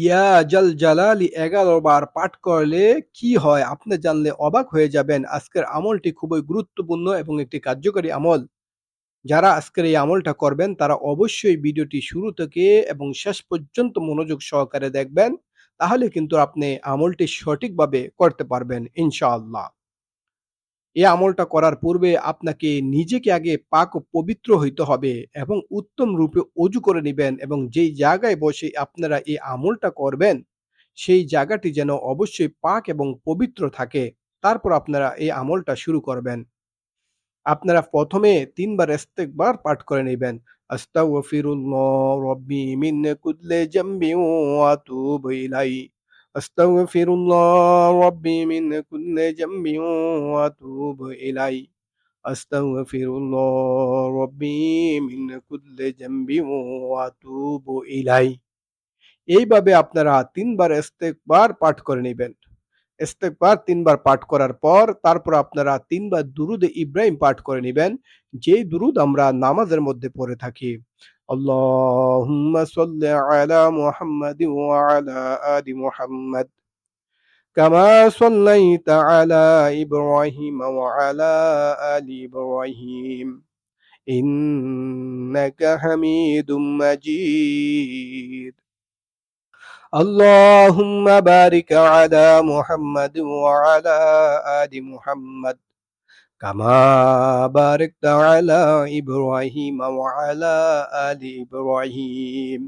ইয়া জাল জালালি ১১ বার পাঠ করলে কি হয় আপনি জানলে অবাক হয়ে যাবেন। আজকের আমলটি খুবই গুরুত্বপূর্ণ এবং একটি কার্যকরী আমল। যারা আজকের এই আমলটা করবেন তারা অবশ্যই ভিডিওটি শুরু থেকে এবং শেষ পর্যন্ত মনোযোগ সহকারে দেখবেন। তাহলে কিন্তু আপনি আমলটি সঠিকভাবে করতে পারবেন ইনশাআল্লাহ। এই আমলটা করার পূর্বে আপনাকে নিজেকে আগে পাক ও পবিত্র হইতে হবে এবং উত্তম রূপে অজু করে নিবেন এবং যেই জায়গায় বসে আপনারা এই আমলটা করবেন, সেই জায়গাটি যেন অবশ্যই পাক এবং পবিত্র থাকে। তারপর আপনারা এই আমলটা শুরু করবেন। আপনারা ১ম এ ৩ বার ইস্তেগফার পাঠ করে নিবেন। আস্তাগফিরুল্লাহ রাব্বি মিন কুল্লি জামবিন ওয়া আতুবু ইলাইহি। আস্তাগফিরুল্লাহ রাব্বি মিন কুল্লি জামবিন ওয়া আতুবু ইলাইহি। আস্তাগফিরুল্লাহ রাব্বি মিন কুল্লি জামবিন ওয়া আতুবু ইলাইহি। এইভাবে আপনারা ৩ বার ইস্তেগফার পাঠ করে নিবেন। ইস্তেগফার ৩ বার পাঠ করার পর তারপর আপনারা ৩ বার দুরুদে ইব্রাহিম পাঠ করে নিবেন। যেই দুরুদ আমরা নামাজের মধ্যে পড়ে থাকি। আল্লাহুম্মা সাল্লি আলা মুহাম্মাদিন ওয়া আলা আলি মুহাম্মাদ কামা সাল্লাইতা আলা ইব্রাহিম ওয়া আলা আলি ইব্রাহিম ইন্নাকা হামিদুম মাজিদ। اللهم بارك على محمد وعلى آل محمد كما باركت على إبراهيم وعلى آل إبراهيم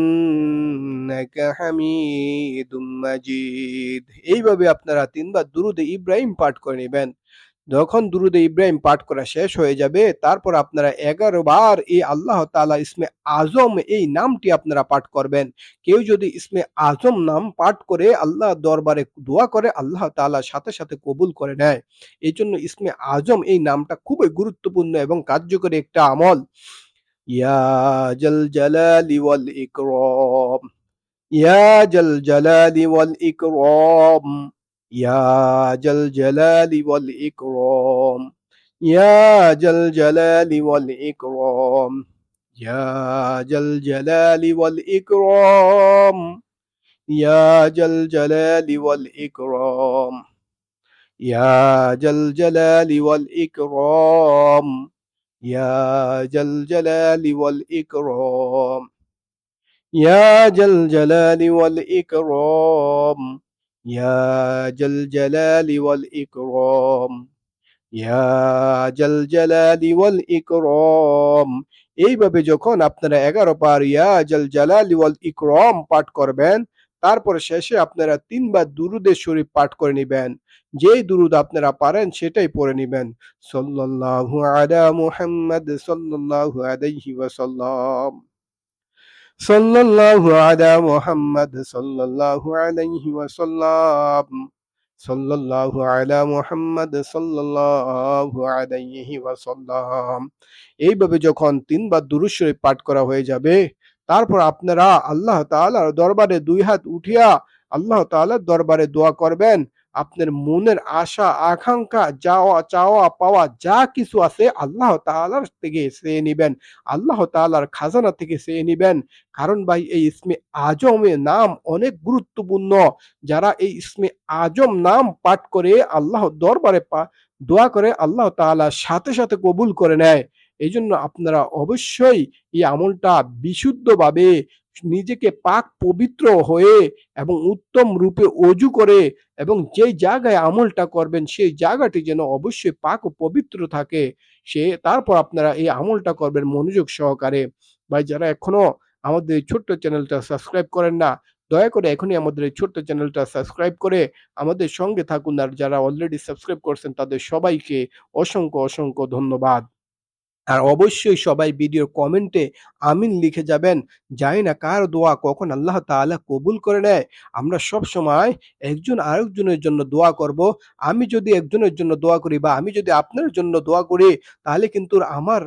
ইন্নাকা হামিদুম মাজিদ। এইভাবে আপনারা ৩ বার দুরূদে ইব্রাহিম পাঠ করে নিবেন। যখন দুরূদে ইব্রাহিম পাঠ করা শেষ হয়ে যাবে, তারপর আপনারা ১১ বার এই আল্লাহ তাআলা ইসমে আজম এই নামটি আপনারা পাঠ করবেন। কেউ যদি ইসমে আজম নাম পাঠ করে আল্লাহর দরবারে দোয়া করে, আল্লাহ তাআলা সাথে, সাথে কবুল করে নেয়। এজন্য ইসমে আজম এই নামটা খুবই গুরুত্বপূর্ণ এবং কার্যকরী একটা আমল। ইয়া জাল জালালি ওয়াল ইকরাম, ইয়া জাল জালালি ওয়াল ইকরাম, ইয়া জাল জালালি ওয়াল ইকরাম, ইয়া জাল জালালি ওয়াল ইকরাম, ইয়া জাল জালালি ওয়াল ইকরাম, ইয়া জাল জালালি ওয়াল ইকরাম, ইয়া জাল জালালি ওয়াল ইকরাম, ইয়া জাল জালালি ওয়াল ইকরাম, يا ذا الجلال والإكرام، يا ذا الجلال والإكرام، ইয়া জাল জালালি ওয়াল ইকরাম। এইভাবে যখন আপনারা ১১ বার ইয়া জাল জালালি ওয়াল ইকরাম পাঠ করবেন, তারপর শেষে আপনারা ৩ বার দুরূদে শরীফ পাঠ করে নিবেন। যেই দুরূদ আপনারা পারেন সেটাই পড়ে নিবেন। সাল্লাল্লাহু আলা মুহাম্মাদ সাল্লাল্লাহু আলাইহি ওয়াসাল্লাম। সাল্লাল্লাহু আলা মুহাম্মাদ সাল্লাল্লাহু আলাইহি ওয়াসাল্লাম। সাল্লাল্লাহু আলা মুহাম্মাদ সাল্লাল্লাহু আলাইহি ওয়াসাল্লাম। এইভাবে যখন ৩ বার দুরূদ শরীফ পাঠ করা হয়ে যাবে, তারপর আপনারা আল্লাহ তাআলার দরবারে ২ হাত উঠিয়া আল্লাহ তাআলার দরবারে দোয়া করবেন। আপনার মনের আশা, আকাঙ্ক্ষা, চাওয়া পাওয়া যা কিছু আছে আল্লাহ তাআলার থেকে চেয়ে নিবেন। আল্লাহ তাআলার খাজানা থেকে চেয়ে নিবেন। কারণ ভাই এই ইসমে আজমের নাম অনেক গুরুত্বপূর্ণ। যারা এই ইসমে আজম নাম পাঠ করে আল্লাহর দরবারে দোয়া করে আল্লাহ তাআলা সাথে, সাথে কবুল করে নেয়। এইজন্য আপনারা অবশ্যই এই আমলটা বিশুদ্ধভাবে নিজেকে পাক পবিত্র হয়ে এবং উত্তম রূপে অজু করে এবং যেই জায়গায় আমলটা করবেন সেই জায়গাটি যেন অবশ্যই পাক ও পবিত্র থাকে। তারপর আপনারা এই আমলটা করবেন মনোযোগ সহকারে। ভাই যারা এখনো আমাদের এই ছোট্ট চ্যানেলটা সাবস্ক্রাইব করেন না, দয়া করে এখনই আমাদের এই ছোট্ট চ্যানেলটা সাবস্ক্রাইব করে আমাদের সঙ্গে থাকুন। আর যারা অলরেডি সাবস্ক্রাইব করছেন তাদের সবাইকে অসংখ্য, অসংখ্য ধন্যবাদ। আর অবশ্যই সবাই ভিডিওর কমেন্টে আমিন লিখে যাবেন। জানি না কার দোয়া কখন আল্লাহ তাআলা কবুল করে নেয়। আমরা সবসময় একজন আরেকজনের জন্য দোয়া করব। আমি যদি একজনের জন্য দোয়া করি বা আমি যদি আপনার জন্য দোয়া করি তাহলে কিন্তু আমার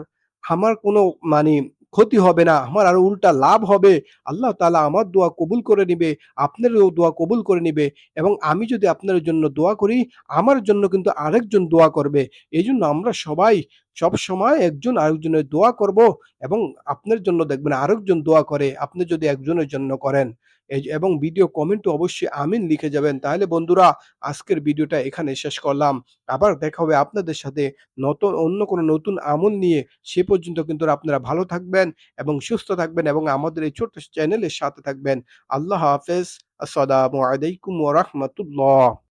আমার কোনো মানে ক্ষতি হবে না, আমার আরো উল্টা লাভ হবে। আল্লাহ তাআলা আমার দোয়া কবুল করে নিবে, আপনারও দোয়া কবুল করে নিবে এবং আমি যদি আপনার জন্য দোয়া করি, আমার জন্য কিন্তু আরেকজন দোয়া করবে। এজন্য আমরা সবাই সবসময় একজন আরেকজনের দোয়া করব এবং আপনার জন্য দেখবেন আরেকজন দোয়া করে, আপনি যদি একজনের জন্য করেন। এবং ভিডিও কমেন্টে অবশ্যই আমিন লিখে যাবেন। তাহলে বন্ধুরা আজকের ভিডিওটা এখানে শেষ করলাম। আবার দেখা হবে আপনাদের সাথে অন্য কোনো নতুন আমল নিয়ে। সে পর্যন্ত কিন্তু আপনারা ভালো থাকবেন এবং সুস্থ থাকবেন এবং আমাদের এই ছোট্ট চ্যানেলের সাথে থাকবেন। আল্লাহ হাফেজ। আসসালামু আলাইকুম ওয়া রাহমাতুল্লাহ।